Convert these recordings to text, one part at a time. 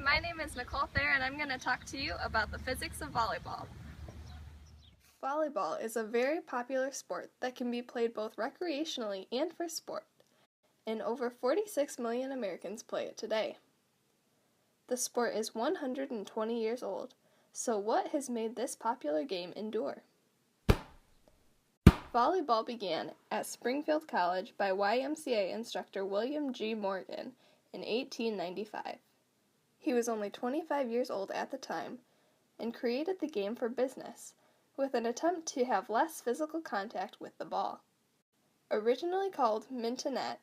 my name is Nicole Thayer and I'm going to talk to you about the physics of volleyball. Volleyball is a very popular sport that can be played both recreationally and for sport, and over 46 million Americans play it today. The sport is 120 years old, so what has made this popular game endure? Volleyball began at Springfield College by YMCA instructor William G. Morgan in 1895. He was only 25 years old at the time and created the game for business, with an attempt to have less physical contact with the ball. Originally called mintonette,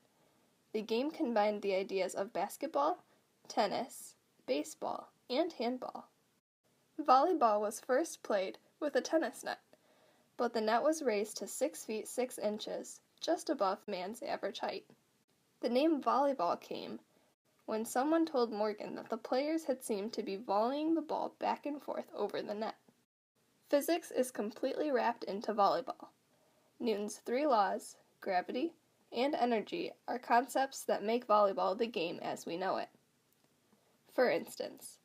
the game combined the ideas of basketball, tennis, baseball, and handball. Volleyball was first played with a tennis net, but the net was raised to 6 feet 6 inches, just above man's average height. The name volleyball came when someone told Morgan that the players had seemed to be volleying the ball back and forth over the net. Physics is completely wrapped into volleyball. Newton's 3 laws, gravity, and energy are concepts that make volleyball the game as we know it. For instance,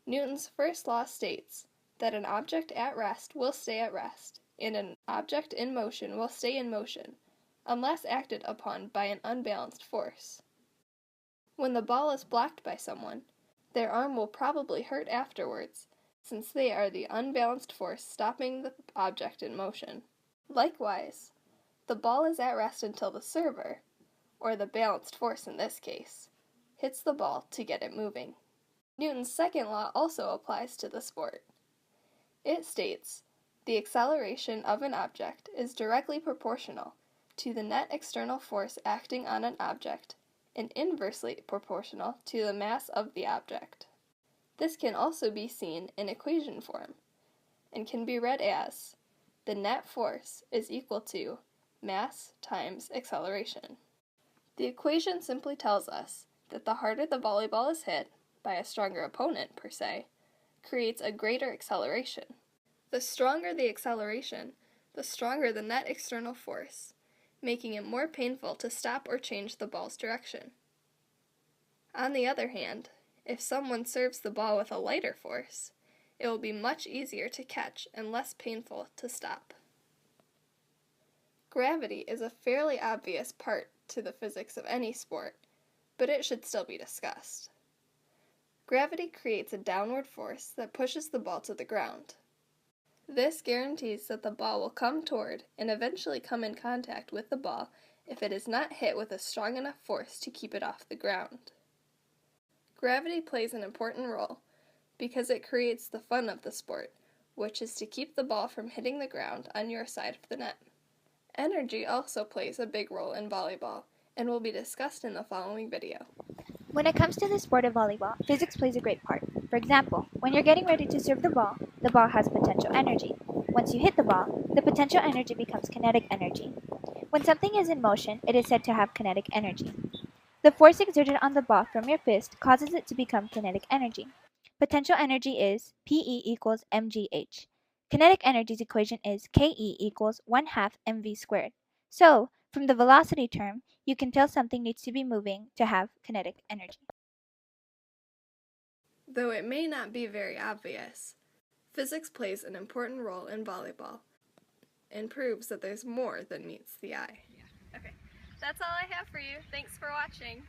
Newton's first law states that an object at rest will stay at rest, and an object in motion will stay in motion, unless acted upon by an unbalanced force. When the ball is blocked by someone, their arm will probably hurt afterwards, since they are the unbalanced force stopping the object in motion. Likewise, the ball is at rest until the server, or the balanced force in this case, hits the ball to get it moving. Newton's second law also applies to the sport. It states, the acceleration of an object is directly proportional to the net external force acting on an object and inversely proportional to the mass of the object. This can also be seen in equation form, and can be read as, the net force is equal to mass times acceleration. The equation simply tells us that the harder the volleyball is hit, by a stronger opponent per se, creates a greater acceleration. The stronger the acceleration, the stronger the net external force, making it more painful to stop or change the ball's direction. On the other hand, if someone serves the ball with a lighter force, it will be much easier to catch and less painful to stop. Gravity is a fairly obvious part to the physics of any sport, but it should still be discussed. Gravity creates a downward force that pushes the ball to the ground. This guarantees that the ball will come toward and eventually come in contact with the ball if it is not hit with a strong enough force to keep it off the ground. Gravity plays an important role because it creates the fun of the sport, which is to keep the ball from hitting the ground on your side of the net. Energy also plays a big role in volleyball and will be discussed in the following video. When it comes to the sport of volleyball, physics plays a great part. For example, when you're getting ready to serve the ball has potential energy. Once you hit the ball, the potential energy becomes kinetic energy. When something is in motion, it is said to have kinetic energy. The force exerted on the ball from your fist causes it to become kinetic energy. Potential energy is PE equals mgh. Kinetic energy's equation is Ke equals 1/2 mv squared. So, from the velocity term, you can tell something needs to be moving to have kinetic energy. Though it may not be very obvious, physics plays an important role in volleyball and proves that there's more than meets the eye. Okay, that's all I have for you. Thanks for watching.